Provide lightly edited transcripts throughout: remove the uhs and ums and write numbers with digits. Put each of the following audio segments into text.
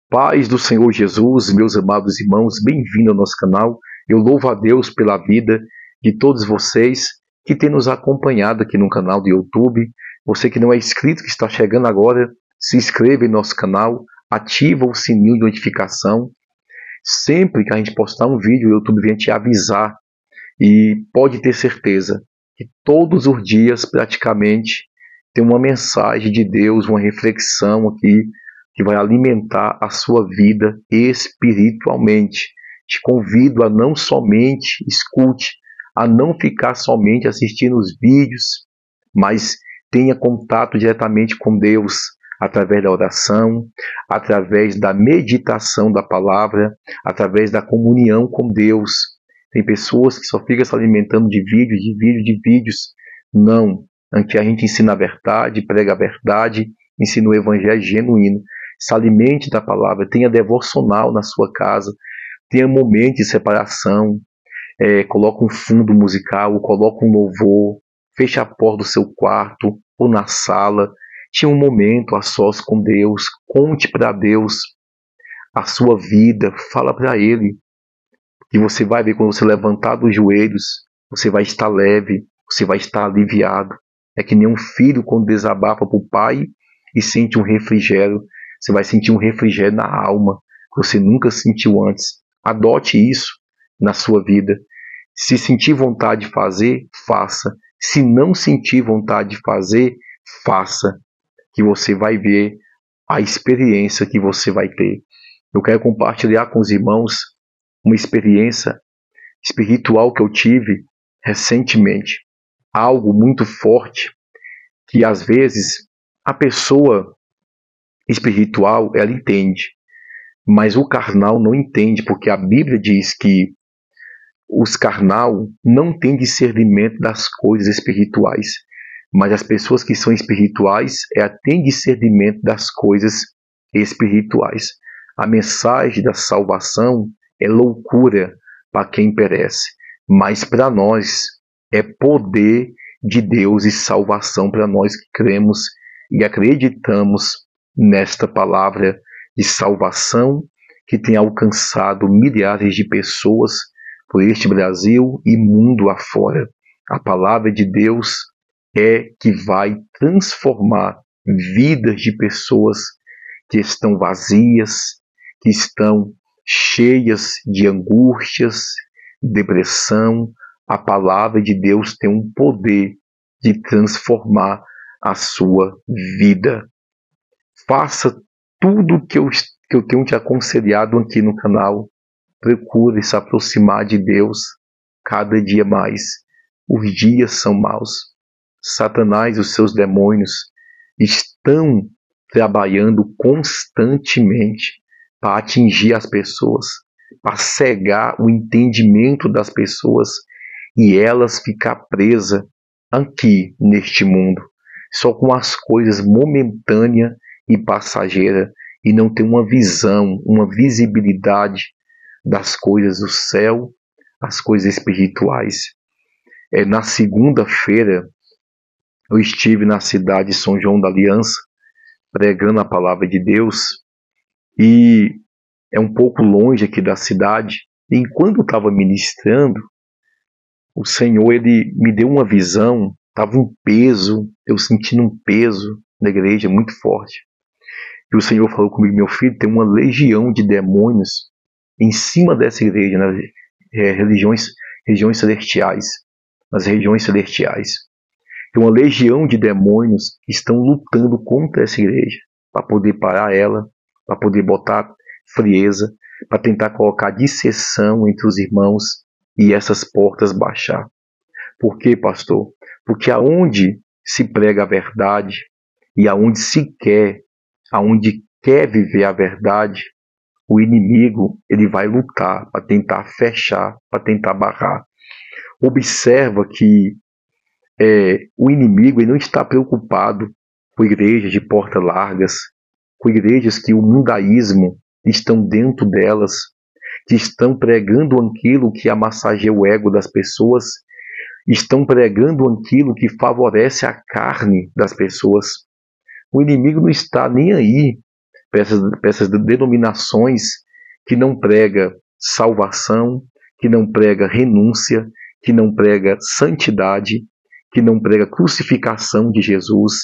Paz do Senhor Jesus, meus amados irmãos, bem-vindo ao nosso canal. Eu louvo a Deus pela vida de todos vocês que têm nos acompanhado aqui no canal do YouTube. Você que não é inscrito, que está chegando agora, se inscreva em nosso canal, ativa o sininho de notificação. Sempre que a gente postar um vídeo, o YouTube vem te avisar. E pode ter certeza que todos os dias, praticamente, tem uma mensagem de Deus, uma reflexão aqui, que vai alimentar a sua vida espiritualmente. Te convido a não somente escute, a não ficar somente assistindo os vídeos, mas tenha contato diretamente com Deus, através da oração, através da meditação da palavra, através da comunhão com Deus. Tem pessoas que só ficam se alimentando de vídeos. Não, aqui a gente ensina a verdade, prega a verdade, ensina o evangelho genuíno. Se alimente da palavra, tenha devocional na sua casa, tenha momento de separação, coloca um fundo musical, coloca um louvor, feche a porta do seu quarto ou na sala, tinha um momento a sós com Deus, conte para Deus a sua vida, fala para Ele, que você vai ver quando você levantar dos joelhos, você vai estar leve, você vai estar aliviado. É que nem um filho quando desabafa para o pai e sente um refrigério. Você vai sentir um refrigério na alma que você nunca sentiu antes. Adote isso na sua vida. Se sentir vontade de fazer, faça. Se não sentir vontade de fazer, faça. Que você vai ver a experiência que você vai ter. Eu quero compartilhar com os irmãos uma experiência espiritual que eu tive recentemente. Algo muito forte que às vezes a pessoa espiritual, ela entende, mas o carnal não entende, porque a Bíblia diz que os carnal não têm discernimento das coisas espirituais, mas as pessoas que são espirituais, têm discernimento das coisas espirituais. A mensagem da salvação é loucura para quem perece, mas para nós é poder de Deus e salvação para nós que cremos e acreditamos nesta palavra de salvação que tem alcançado milhares de pessoas por este Brasil e mundo afora. A palavra de Deus é que vai transformar vidas de pessoas que estão vazias, que estão cheias de angústias, depressão. A palavra de Deus tem um poder de transformar a sua vida. Faça tudo que eu tenho te aconselhado aqui no canal. Procure se aproximar de Deus cada dia mais. Os dias são maus. Satanás e os seus demônios estão trabalhando constantemente para atingir as pessoas, para cegar o entendimento das pessoas e elas ficar presas aqui neste mundo, só com as coisas momentâneas e passageiras, e não ter uma visão, uma visibilidade das coisas do céu, as coisas espirituais. Na segunda-feira, eu estive na cidade de São João da Aliança, pregando a palavra de Deus, e é um pouco longe aqui da cidade. E enquanto eu estava ministrando, o Senhor, Ele me deu uma visão, estava um peso, eu sentindo um peso na igreja muito forte. E o Senhor falou comigo: meu filho, tem uma legião de demônios em cima dessa igreja, nas regiões celestiais, nas regiões celestiais. Tem uma legião de demônios que estão lutando contra essa igreja, para poder parar ela, para poder botar frieza, para tentar colocar disseção entre os irmãos e essas portas baixar. Por quê, pastor? Porque aonde se prega a verdade e aonde quer viver a verdade, o inimigo ele vai lutar para tentar fechar, para tentar barrar. Observa que o inimigo ele não está preocupado com igrejas de portas largas, com igrejas que o mundaísmo estão dentro delas, que estão pregando aquilo que amassageia o ego das pessoas, estão pregando aquilo que favorece a carne das pessoas. O inimigo não está nem aí para essas denominações que não prega salvação, que não prega renúncia, que não prega santidade, que não prega crucificação de Jesus,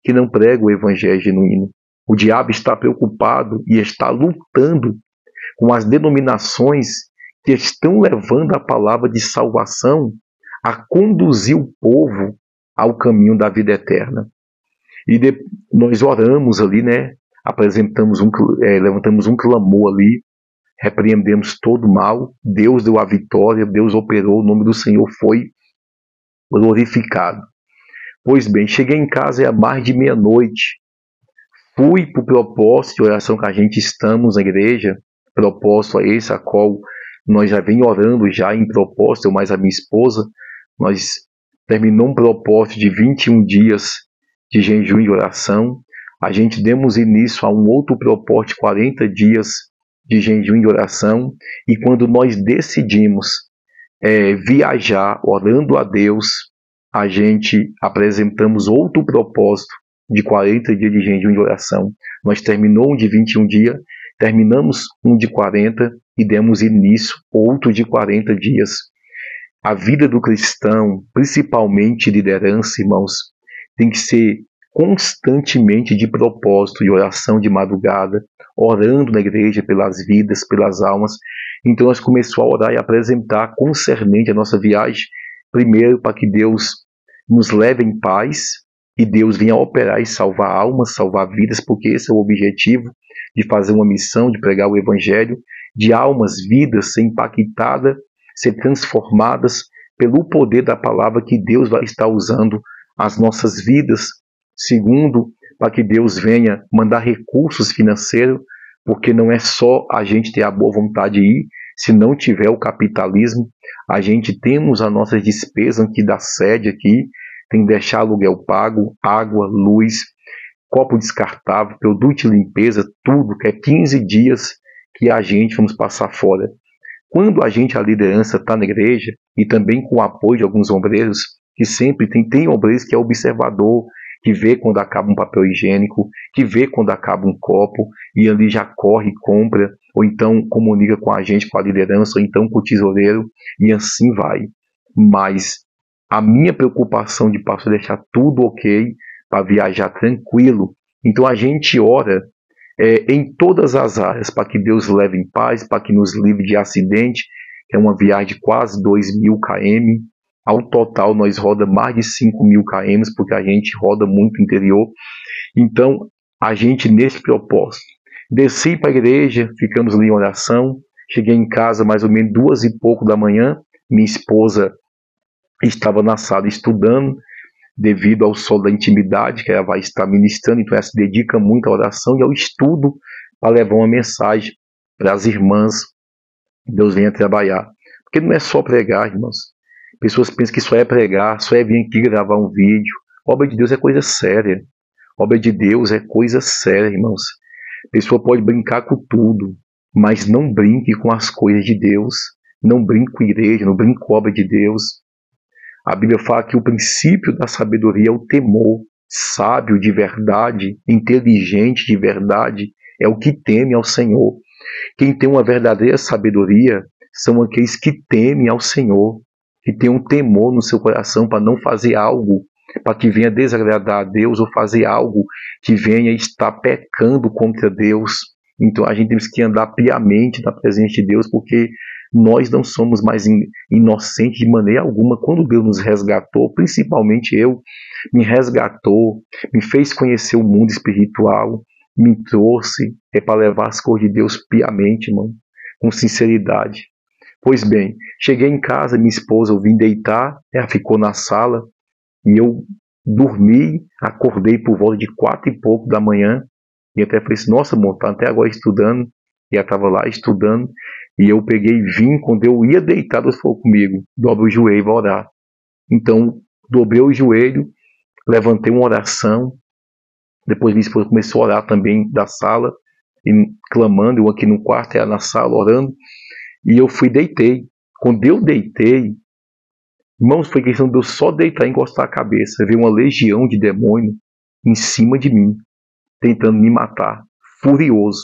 que não prega o evangelho genuíno. O diabo está preocupado e está lutando com as denominações que estão levando a palavra de salvação a conduzir o povo ao caminho da vida eterna. E nós oramos ali, né? Levantamos um clamor ali, repreendemos todo o mal, Deus deu a vitória, Deus operou, o nome do Senhor foi glorificado. Pois bem, cheguei em casa mais de meia-noite, fui para o propósito de oração que a gente estamos na igreja, propósito a esse, a qual nós já vem orando já em propósito, eu mais a minha esposa, nós terminamos um propósito de 21 dias de jejum e oração, a gente demos início a um outro propósito de 40 dias de jejum e oração, e quando nós decidimos viajar orando a Deus, a gente apresentamos outro propósito de 40 dias de jejum e oração. Nós terminamos um de 21 dias, terminamos um de 40 e demos início outro de 40 dias. A vida do cristão, principalmente liderança, irmãos, tem que ser constantemente de propósito, de oração de madrugada, orando na igreja pelas vidas, pelas almas. Então nós começamos a orar e apresentar concernente a nossa viagem, primeiro para que Deus nos leve em paz e Deus venha operar e salvar almas, salvar vidas, porque esse é o objetivo de fazer uma missão, de pregar o evangelho, de almas, vidas ser impactadas, ser transformadas pelo poder da palavra que Deus vai estar usando as nossas vidas. Segundo, para que Deus venha mandar recursos financeiros, porque não é só a gente ter a boa vontade de ir, se não tiver o capitalismo, a gente temos as nossas despesas aqui da sede aqui, tem que deixar aluguel pago, água, luz, copo descartável, produto de limpeza, tudo, que é 15 dias que a gente vamos passar fora. Quando a gente, a liderança, está na igreja, e também com o apoio de alguns obreiros, que sempre tem obreiros que é observador, que vê quando acaba um papel higiênico, que vê quando acaba um copo, e ali já corre, compra, ou então comunica com a gente, com a liderança, ou então com o tesoureiro, e assim vai. Mas a minha preocupação de pastor é deixar tudo ok, para viajar tranquilo. Então a gente ora em todas as áreas, para que Deus leve em paz, para que nos livre de acidente, que é uma viagem de quase 2.000 km. Ao total, nós roda mais de 5.000 km, porque a gente roda muito interior. Então, a gente, nesse propósito, desci para a igreja, ficamos ali em oração, cheguei em casa mais ou menos 2h pouco da manhã, minha esposa estava na sala estudando, devido ao sol da intimidade, que ela vai estar ministrando, então ela se dedica muito à oração e ao estudo, para levar uma mensagem para as irmãs, Deus venha trabalhar. Porque não é só pregar, irmãos. Pessoas pensam que só é pregar, só é vir aqui gravar um vídeo. Obra de Deus é coisa séria. Obra de Deus é coisa séria, irmãos. A pessoa pode brincar com tudo, mas não brinque com as coisas de Deus. Não brinque com a igreja, não brinque com a obra de Deus. A Bíblia fala que o princípio da sabedoria é o temor. Sábio de verdade, inteligente de verdade, é o que teme ao Senhor. Quem tem uma verdadeira sabedoria são aqueles que temem ao Senhor, que tem um temor no seu coração para não fazer algo para que venha desagradar a Deus, ou fazer algo que venha estar pecando contra Deus. Então a gente tem que andar piamente na presença de Deus, porque nós não somos mais inocentes de maneira alguma. Quando Deus nos resgatou, principalmente eu, me resgatou, me fez conhecer o mundo espiritual, me trouxe para levar as coisas de Deus piamente, irmão, com sinceridade. Pois bem, cheguei em casa, minha esposa, eu vim deitar, ela ficou na sala, e eu dormi, acordei por volta de 4h pouco da manhã, e até falei assim, nossa, amor, tá até agora estudando, e ela estava lá estudando, e eu peguei e vim, quando eu ia deitar, Deus falou comigo, dobra o joelho e vai orar. Então, dobrei o joelho, levantei uma oração, depois minha esposa começou a orar também da sala, e clamando, eu aqui no quarto, ela na sala orando, e eu deitei. Quando eu deitei, irmãos, foi questão de eu só deitar e encostar a cabeça. Veio uma legião de demônio em cima de mim, tentando me matar. furioso.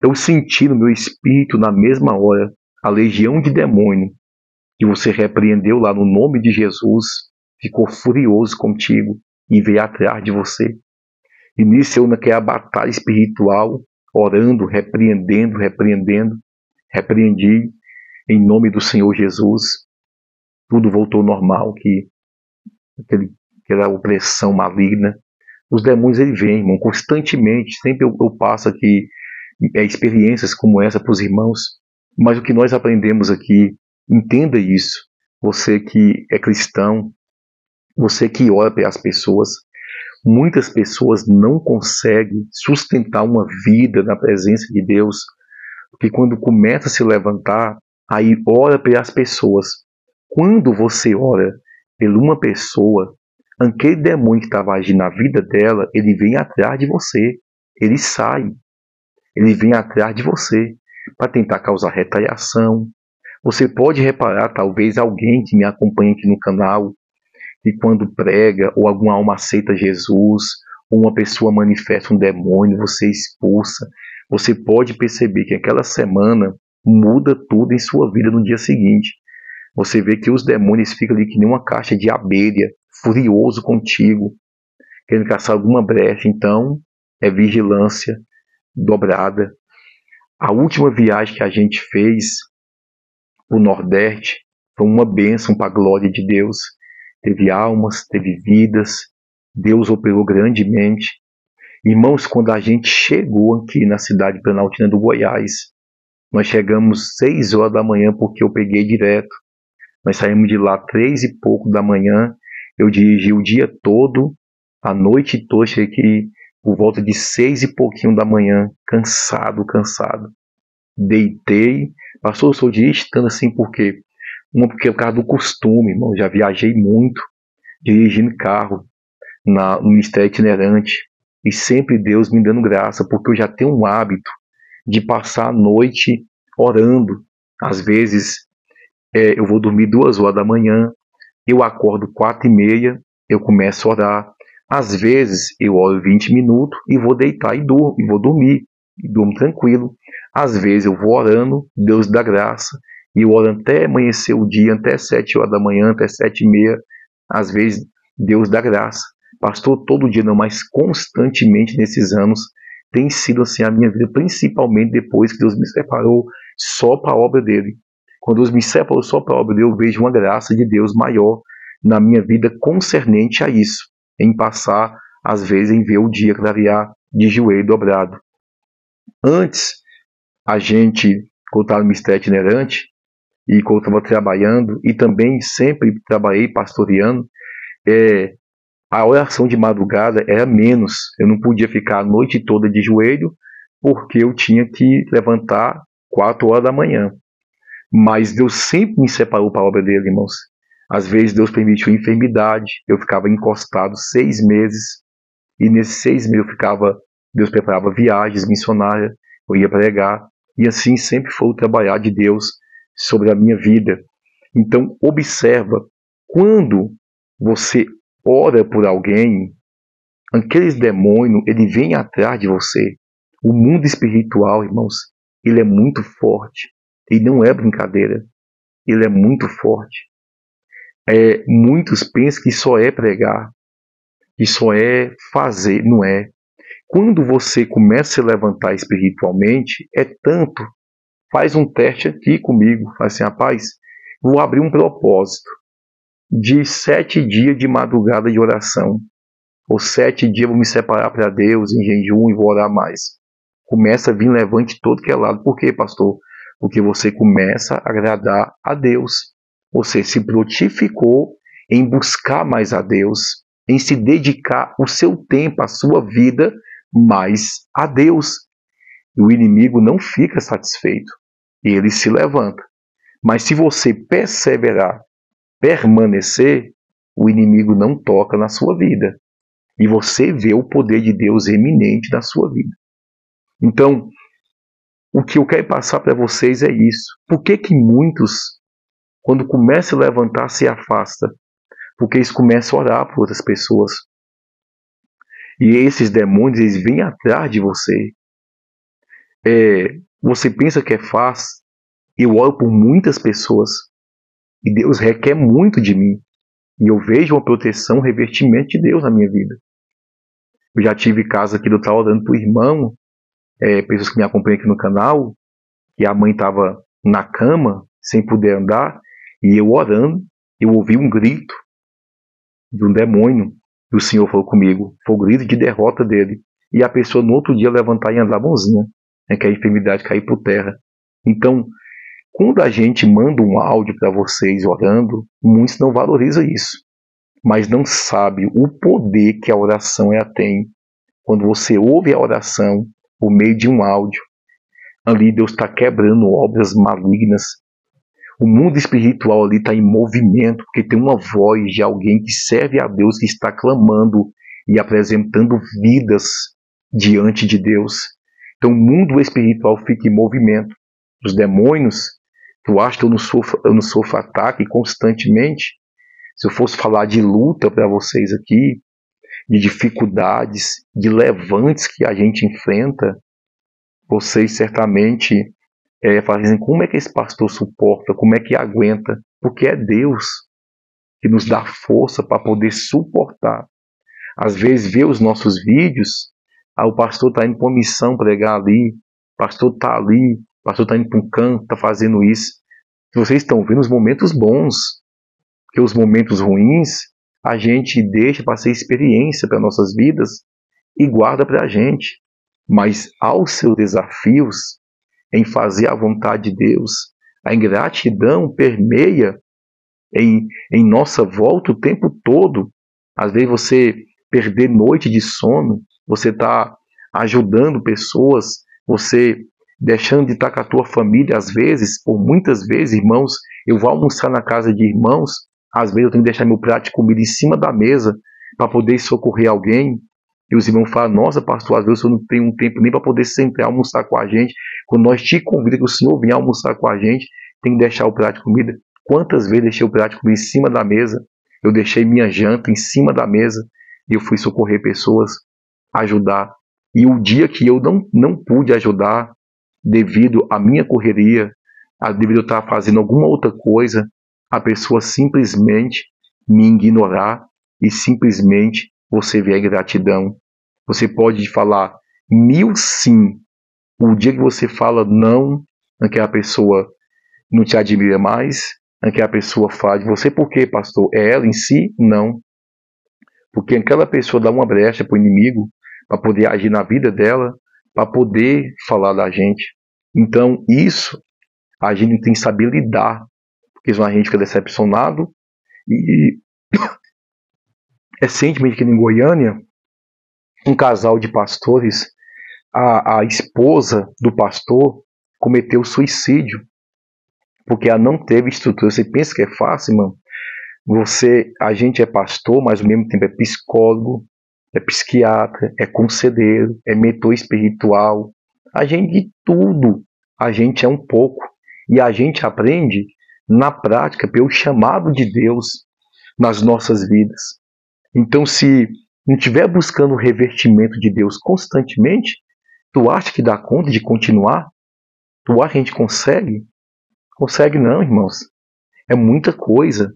Eu senti no meu espírito, na mesma hora, a legião de demônio que você repreendeu lá no nome de Jesus, ficou furioso contigo e veio atrás de você. E nisso eu naquela batalha espiritual, orando, repreendi em nome do Senhor Jesus. Tudo voltou ao normal, aquela opressão maligna. Os demônios, ele vêm, irmão, constantemente. Sempre eu passo aqui experiências como essa para os irmãos. Mas o que nós aprendemos aqui, entenda isso. Você que é cristão, você que ora pelas pessoas, muitas pessoas não conseguem sustentar uma vida na presença de Deus, porque quando começa a se levantar, aí ora pelas pessoas. Quando você ora por uma pessoa, aquele demônio que estava agindo na vida dela, ele vem atrás de você. Ele sai. Ele vem atrás de você para tentar causar retaliação. Você pode reparar, talvez, alguém que me acompanha aqui no canal, que quando prega, ou alguma alma aceita Jesus, ou uma pessoa manifesta um demônio, você expulsa. Você pode perceber que aquela semana muda tudo em sua vida no dia seguinte. Você vê que os demônios ficam ali que nem uma caixa de abelha, furioso contigo, querendo caçar alguma brecha. Então, é vigilância dobrada. A última viagem que a gente fez para o Nordeste foi uma bênção para a glória de Deus. Teve almas, teve vidas, Deus operou grandemente. Irmãos, quando a gente chegou aqui na cidade planaltina do Goiás, nós chegamos 6 horas da manhã, porque eu peguei direto. Nós saímos de lá 3 e pouco da manhã. Eu dirigi o dia todo, a noite toda, cheguei aqui por volta de 6 e pouquinho da manhã, cansado. Deitei. Pastor, eu sou dirigir tanto assim por quê? Porque é por causa do costume, irmão. Já viajei muito dirigindo carro no ministério itinerante. E sempre Deus me dando graça, porque eu já tenho um hábito de passar a noite orando. Às vezes eu vou dormir 2 horas da manhã, eu acordo 4h30, eu começo a orar. Às vezes eu oro 20 minutos e vou deitar e vou dormir, e durmo tranquilo. Às vezes eu vou orando, Deus dá graça, e eu oro até amanhecer o dia, até 7 horas da manhã, até 7h30. Às vezes Deus dá graça. Pastor, todo dia não, mas constantemente nesses anos tem sido assim a minha vida, principalmente depois que Deus me separou só para a obra dele. Quando Deus me separou só para a obra dele, eu vejo uma graça de Deus maior na minha vida concernente a isso, em passar, às vezes, em ver o dia clarear de joelho dobrado. Antes, a gente, quando estava no ministério itinerante, e quando eu estava trabalhando, e também sempre trabalhei pastoreando, a oração de madrugada era menos. Eu não podia ficar a noite toda de joelho, porque eu tinha que levantar 4 horas da manhã. Mas Deus sempre me separou para a obra dele, irmãos. Às vezes Deus permitiu enfermidade, eu ficava encostado 6 meses, e nesses 6 meses Deus preparava viagens missionárias, eu ia pregar, e assim sempre foi o trabalhar de Deus sobre a minha vida. Então observa, quando você ora por alguém, aqueles demônios, ele vem atrás de você. O mundo espiritual, irmãos, ele é muito forte. E não é brincadeira. Ele é muito forte. Muitos pensam que só é pregar, que só é fazer. Não é. Quando você começa a se levantar espiritualmente, é tanto. Faz um teste aqui comigo. Faz assim, rapaz, vou abrir um propósito de 7 dias de madrugada de oração. Ou 7 dias vou me separar para Deus em jejum e vou orar mais. Começa a vir levante todo que é lado. Por quê, pastor? Porque você começa a agradar a Deus. Você se prontificou em buscar mais a Deus, em se dedicar o seu tempo, a sua vida, mais a Deus. E o inimigo não fica satisfeito. Ele se levanta. Mas se você perseverar, permanecer, o inimigo não toca na sua vida. E você vê o poder de Deus eminente na sua vida. Então, o que eu quero passar para vocês é isso. Por que muitos, quando começam a levantar, se afastam? Porque eles começam a orar por outras pessoas. E esses demônios, eles vêm atrás de você. Você pensa que é fácil? Eu oro por muitas pessoas e Deus requer muito de mim. E eu vejo uma proteção, um revestimento de Deus na minha vida. Eu já tive casos aqui de eu estar orando por irmão, pessoas que me acompanham aqui no canal, que a mãe estava na cama, sem poder andar, e eu orando, eu ouvi um grito de um demônio, e o Senhor falou comigo, foi o grito de derrota dele. E a pessoa no outro dia levantar e andar bonzinha, que a enfermidade cair por terra. Então, quando a gente manda um áudio para vocês orando, muitos não valorizam isso, mas não sabe o poder que a oração tem. Quando você ouve a oração por meio de um áudio, ali Deus está quebrando obras malignas. O mundo espiritual ali está em movimento, porque tem uma voz de alguém que serve a Deus, que está clamando e apresentando vidas diante de Deus. Então o mundo espiritual fica em movimento. Os demônios, tu acha que eu não sofro ataque constantemente? Se eu fosse falar de luta para vocês aqui, de dificuldades, de levantes que a gente enfrenta, vocês certamente fazem como é que esse pastor suporta, como é que aguenta, porque é Deus que nos dá força para poder suportar. Às vezes vê os nossos vídeos, o pastor está indo para uma missão pregar ali, o pastor está ali, o pastor está indo para um canto, está fazendo isso. Vocês estão vendo os momentos bons, porque os momentos ruins a gente deixa para ser experiência para nossas vidas e guarda para a gente. Mas aos seus desafios em fazer a vontade de Deus, a ingratidão permeia em nossa volta o tempo todo. Às vezes você perder noite de sono, você está ajudando pessoas, você deixando de estar com a tua família, às vezes, ou muitas vezes, irmãos, eu vou almoçar na casa de irmãos, às vezes eu tenho que deixar meu prato de comida em cima da mesa para poder socorrer alguém. E os irmãos falam, nossa pastor, às vezes eu não tenho um tempo nem para poder sentar almoçar com a gente. Quando nós te convidamos que o Senhor venha almoçar com a gente, tem que deixar o prato de comida. Quantas vezes deixei o prato de comida em cima da mesa? Eu deixei minha janta em cima da mesa e eu fui socorrer pessoas, ajudar. E o dia que eu não pude ajudar, devido à minha correria, devido a eu estar fazendo alguma outra coisa, a pessoa simplesmente me ignorar e simplesmente você vê a ingratidão. Você pode falar 1000 sim. O dia que você fala não, aquela pessoa não te admira mais, aquela pessoa fala de você, por quê, pastor? É ela em si? Não. Porque aquela pessoa dá uma brecha para o inimigo, para poder agir na vida dela, para poder falar da gente. Então, isso a gente tem que saber lidar, porque senão a gente fica decepcionado. E recentemente aqui em Goiânia, um casal de pastores, a esposa do pastor cometeu suicídio, porque ela não teve estrutura. Você pensa que é fácil, mano? A gente é pastor, mas ao mesmo tempo é psicólogo, é psiquiatra, é conselheiro, é mentor espiritual. A gente de tudo, a gente é um pouco. E a gente aprende na prática pelo chamado de Deus nas nossas vidas. Então, se não estiver buscando o revertimento de Deus constantemente, tu acha que dá conta de continuar? Tu acha que a gente consegue? Consegue não, irmãos. É muita coisa.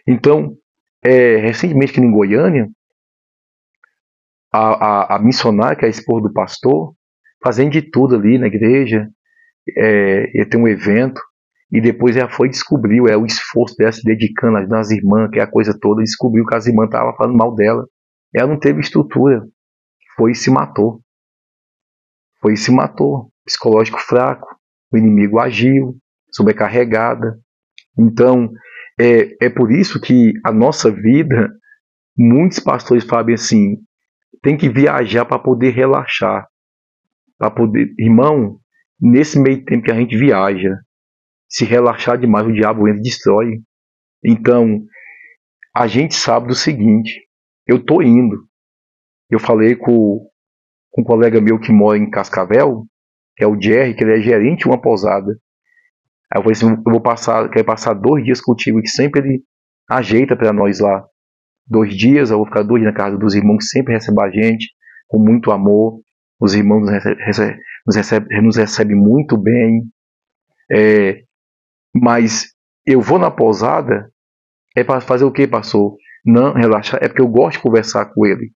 Então, recentemente aqui em Goiânia, a missionária, que é a esposa do pastor, fazendo de tudo ali na igreja, ia ter um evento, e depois ela foi e descobriu o esforço dela se dedicando nas irmãs, que é a coisa toda, descobriu que as irmãs estavam falando mal dela. Ela não teve estrutura, foi e se matou. Foi e se matou. Psicológico fraco, o inimigo agiu, sobrecarregada. Então, é por isso que a nossa vida, muitos pastores falam assim, tem que viajar para poder relaxar. Para poder, irmão, nesse meio tempo que a gente viaja, se relaxar demais, o diabo entra e destrói. Então, a gente sabe do seguinte, eu estou indo. Eu falei com um colega meu que mora em Cascavel, que é o Jerry, que ele é gerente de uma pousada. Aí eu falei assim, quero passar 2 dias contigo, que sempre ele ajeita para nós lá. 2 dias, eu vou ficar 2 dias na casa dos irmãos que sempre recebem a gente, com muito amor. Os irmãos nos recebe muito bem, mas eu vou na pousada, é para fazer o quê, pastor? Não, relaxar, é porque eu gosto de conversar com ele.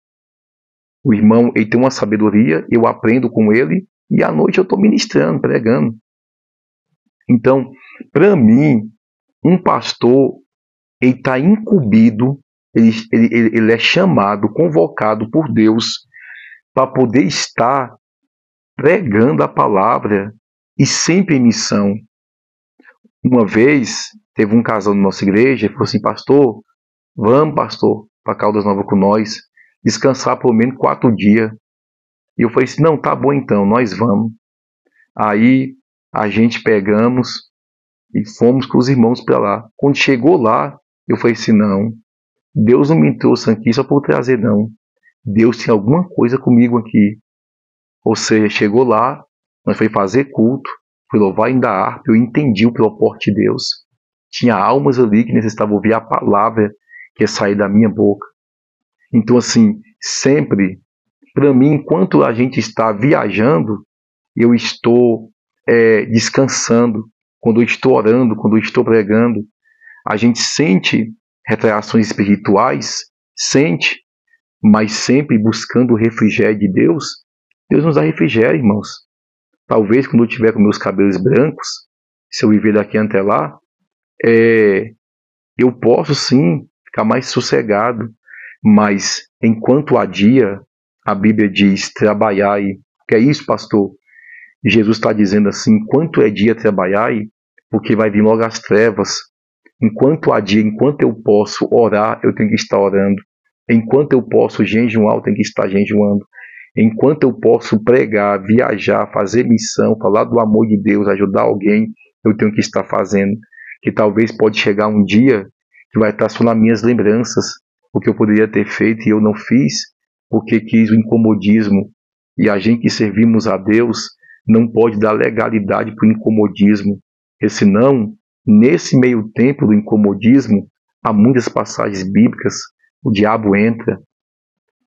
O irmão, ele tem uma sabedoria, eu aprendo com ele, e à noite eu estou ministrando, pregando. Então, para mim, um pastor, ele está incumbido, ele é chamado, convocado por Deus para poder estar pregando a palavra e sempre em missão. Uma vez, teve um casal na nossa igreja, falou assim, pastor, vamos, pastor, para Caldas Novas com nós, descansar pelo menos 4 dias. E eu falei assim, não, tá bom então, nós vamos. Aí a gente pegamos e fomos com os irmãos para lá. Quando chegou lá, eu falei assim, não, Deus não me trouxe aqui só por trazer, não. Deus tem alguma coisa comigo aqui. Ou seja, chegou lá, nós foi fazer culto, foi louvar ainda a harpa, eu entendi o propósito de Deus. Tinha almas ali que necessitavam ouvir a palavra que ia sair da minha boca. Então, assim, sempre, para mim, enquanto a gente está viajando, eu estou descansando. Quando eu estou orando, quando eu estou pregando, a gente sente retrações espirituais, sente, mas sempre buscando o refrigério de Deus. Deus nos dá refrigério, irmãos. Talvez quando eu tiver com meus cabelos brancos, se eu viver daqui até lá, eu posso sim ficar mais sossegado, mas enquanto há dia, a Bíblia diz, trabalhai. Que é isso, pastor? Jesus está dizendo assim, enquanto é dia, trabalhai, porque vai vir logo as trevas. Enquanto há dia, enquanto eu posso orar, eu tenho que estar orando. Enquanto eu posso jejuar, eu tenho que estar jejuando. Enquanto eu posso pregar, viajar, fazer missão, falar do amor de Deus, ajudar alguém, eu tenho que estar fazendo. Que talvez pode chegar um dia que vai estar só nas minhas lembranças, o que eu poderia ter feito e eu não fiz, porque quis o incomodismo. E a gente que servimos a Deus não pode dar legalidade para o incomodismo, porque senão, nesse meio tempo do incomodismo, há muitas passagens bíblicas, o diabo entra.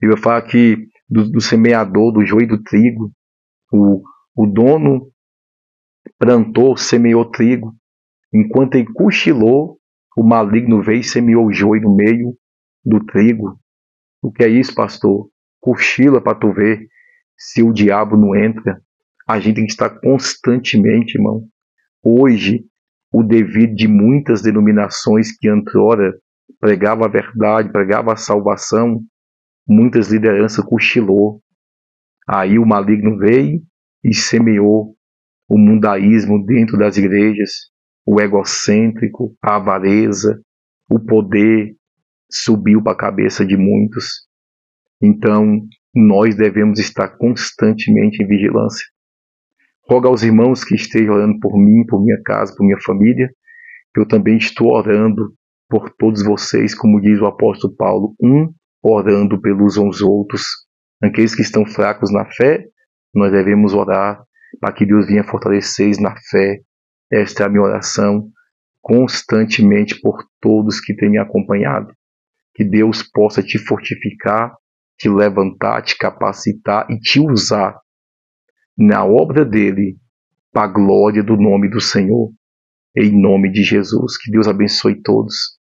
Ele vai falar aqui do semeador, do joio e do trigo. O dono plantou, semeou trigo. Enquanto ele cochilou, o maligno veio e semeou o joio no meio do trigo. O que é isso, pastor? Cochila para tu ver se o diabo não entra. A gente tem que estar constantemente, irmão. Hoje, o devido de muitas denominações que antrora pregava a verdade, pregava a salvação, muitas lideranças cochilou. Aí o maligno veio e semeou o mundaísmo dentro das igrejas, o egocêntrico, a avareza, o poder subiu para a cabeça de muitos. Então, nós devemos estar constantemente em vigilância. Rogo aos irmãos que estejam orando por mim, por minha casa, por minha família, que eu também estou orando por todos vocês, como diz o apóstolo Paulo, orando pelos uns outros. Aqueles que estão fracos na fé, nós devemos orar para que Deus venha fortalecer na fé. Esta é a minha oração constantemente por todos que têm me acompanhado. Que Deus possa te fortificar, te levantar, te capacitar e te usar na obra dele, para a glória do nome do Senhor, em nome de Jesus. Que Deus abençoe todos.